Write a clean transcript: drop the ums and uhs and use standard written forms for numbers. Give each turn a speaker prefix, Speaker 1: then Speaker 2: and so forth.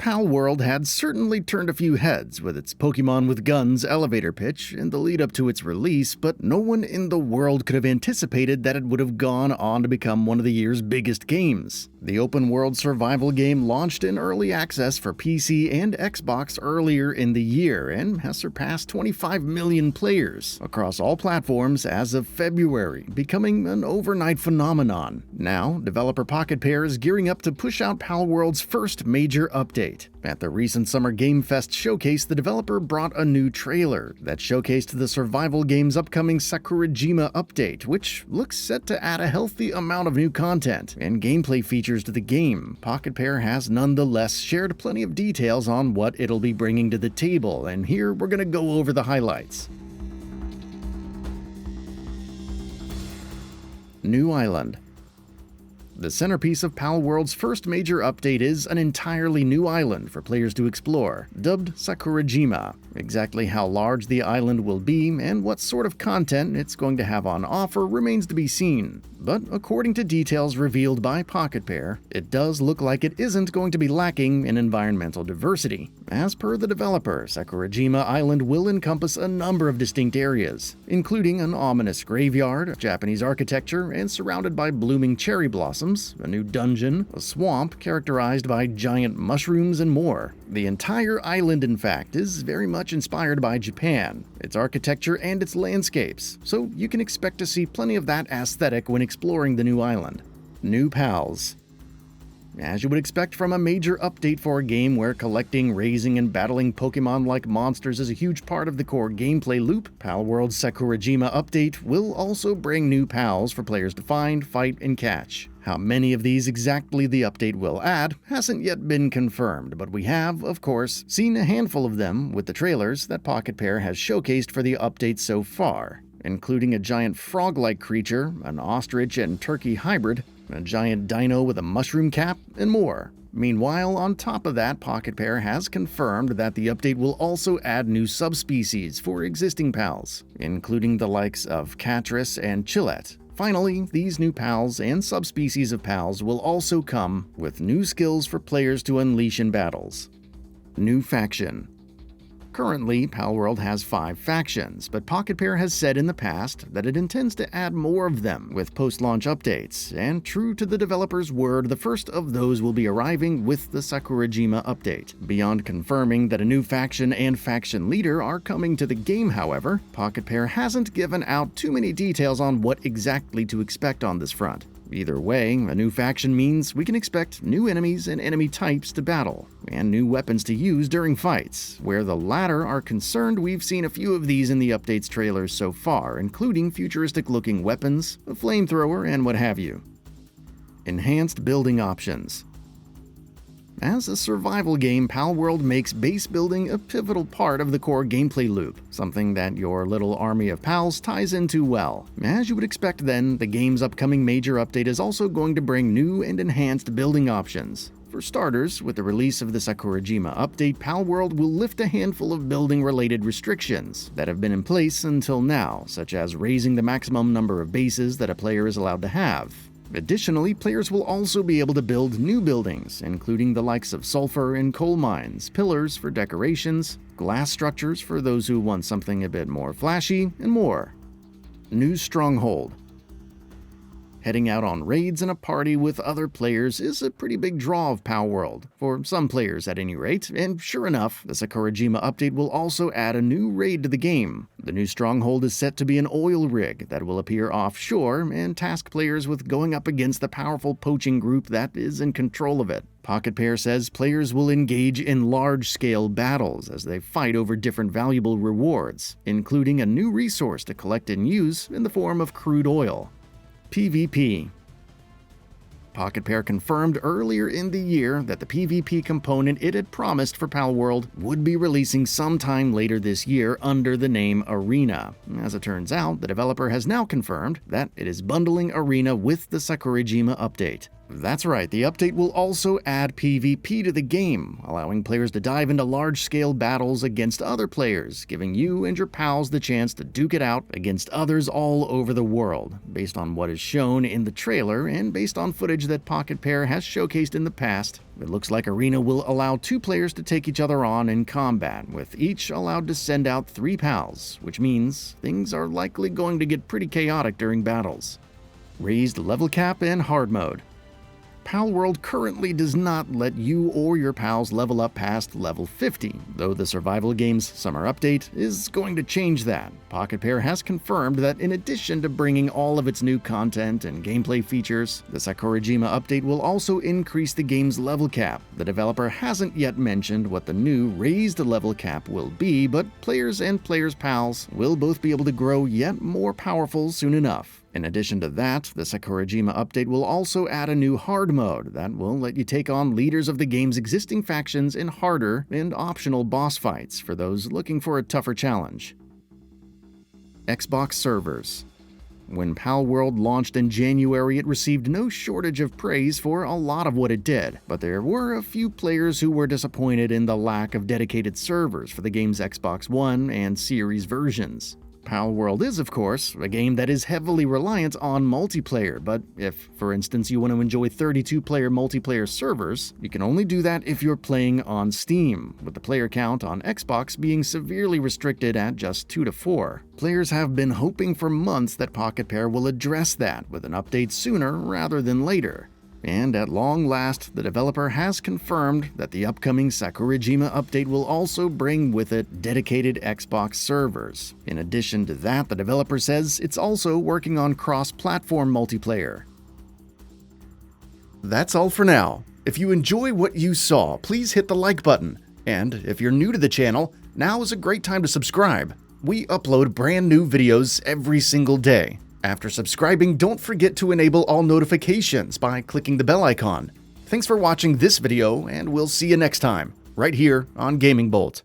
Speaker 1: Palworld had certainly turned a few heads with its Pokemon with Guns elevator pitch in the lead up to its release, but no one in the world could have anticipated that it would have gone on to become one of the year's biggest games. The open-world survival game launched in early access for PC and Xbox earlier in the year and has surpassed 25 million players across all platforms as of February, becoming an overnight phenomenon. Now, developer Pocketpair is gearing up to push out Palworld's first major update. At the recent Summer Game Fest showcase, the developer brought a new trailer that showcased the survival game's upcoming Sakurajima update, which looks set to add a healthy amount of new content and gameplay features to the game. Pocketpair has nonetheless shared plenty of details on what it'll be bringing to the table, and here we're going to go over the highlights. New Island. The centerpiece of Palworld's first major update is an entirely new island for players to explore, dubbed Sakurajima. Exactly how large the island will be and what sort of content it's going to have on offer remains to be seen. But according to details revealed by Pocketpair, it does look like it isn't going to be lacking in environmental diversity. As per the developer, Sakurajima Island will encompass a number of distinct areas, including an ominous graveyard, Japanese architecture, and surrounded by blooming cherry blossoms, a new dungeon, a swamp characterized by giant mushrooms, and more. The entire island, in fact, is very much inspired by Japan, its architecture and its landscapes, so you can expect to see plenty of that aesthetic when exploring the new island. New pals. As you would expect from a major update for a game where collecting, raising, and battling Pokemon-like monsters is a huge part of the core gameplay loop, Palworld's Sakurajima update will also bring new pals for players to find, fight, and catch. How many of these exactly the update will add hasn't yet been confirmed, but we have, of course, seen a handful of them with the trailers that Pocketpair has showcased for the update so far, including a giant frog-like creature, an ostrich and turkey hybrid, a giant dino with a mushroom cap, and more. Meanwhile, on top of that, Pocketpair has confirmed that the update will also add new subspecies for existing pals, including the likes of Catris and Chillet. Finally, these new pals and subspecies of pals will also come with new skills for players to unleash in battles. New faction. Currently, Palworld has 5 factions, but Pocketpair has said in the past that it intends to add more of them with post-launch updates, and true to the developer's word, the first of those will be arriving with the Sakurajima update. Beyond confirming that a new faction and faction leader are coming to the game, however, Pocketpair hasn't given out too many details on what exactly to expect on this front. Either way, a new faction means we can expect new enemies and enemy types to battle, and new weapons to use during fights. Where the latter are concerned, we've seen a few of these in the update's trailers so far, including futuristic-looking weapons, a flamethrower, and what have you. Enhanced building options. As a survival game, Palworld makes base building a pivotal part of the core gameplay loop, something that your little army of pals ties into well. As you would expect then, the game's upcoming major update is also going to bring new and enhanced building options. For starters, with the release of the Sakurajima update, Palworld will lift a handful of building-related restrictions that have been in place until now, such as raising the maximum number of bases that a player is allowed to have. Additionally, players will also be able to build new buildings, including the likes of sulfur and coal mines, pillars for decorations, glass structures for those who want something a bit more flashy, and more. New stronghold. Heading out on raids in a party with other players is a pretty big draw of Palworld, for some players at any rate, and sure enough, the Sakurajima update will also add a new raid to the game. The new stronghold is set to be an oil rig that will appear offshore and task players with going up against the powerful poaching group that is in control of it. Pocketpair says players will engage in large-scale battles as they fight over different valuable rewards, including a new resource to collect and use in the form of crude oil. PvP. Pocketpair confirmed earlier in the year that the PvP component it had promised for Palworld would be releasing sometime later this year under the name Arena. As it turns out, the developer has now confirmed that it is bundling Arena with the Sakurajima update. That's right, the update will also add PvP to the game, allowing players to dive into large-scale battles against other players, giving you and your pals the chance to duke it out against others all over the world, based on what is shown in the trailer and based on footage that Pocketpair has showcased in the past. It looks like Arena will allow 2 players to take each other on in combat, with each allowed to send out 3 pals, which means things are likely going to get pretty chaotic during battles. Raised level cap and hard mode. Palworld currently does not let you or your pals level up past level 50, though the survival game's summer update is going to change that. Pocketpair has confirmed that in addition to bringing all of its new content and gameplay features, the Sakurajima update will also increase the game's level cap. The developer hasn't yet mentioned what the new raised level cap will be, but players and players' pals will both be able to grow yet more powerful soon enough. In addition to that, the Sakurajima update will also add a new hard mode that will let you take on leaders of the game's existing factions in harder and optional boss fights for those looking for a tougher challenge. Xbox servers. When Palworld launched in January, it received no shortage of praise for a lot of what it did, but there were a few players who were disappointed in the lack of dedicated servers for the game's Xbox One and Series versions. Palworld is, of course, a game that is heavily reliant on multiplayer, but if, for instance, you want to enjoy 32-player multiplayer servers, you can only do that if you're playing on Steam, with the player count on Xbox being severely restricted at just 2 to 4. Players have been hoping for months that Pocketpair will address that with an update sooner rather than later. And at long last, the developer has confirmed that the upcoming Sakurajima update will also bring with it dedicated Xbox servers. In addition to that, the developer says it's also working on cross-platform multiplayer. That's all for now. If you enjoy what you saw, please hit the like button. And if you're new to the channel, now is a great time to subscribe. We upload brand new videos every single day. After subscribing, don't forget to enable all notifications by clicking the bell icon. Thanks for watching this video, and we'll see you next time, right here on Gaming Bolt.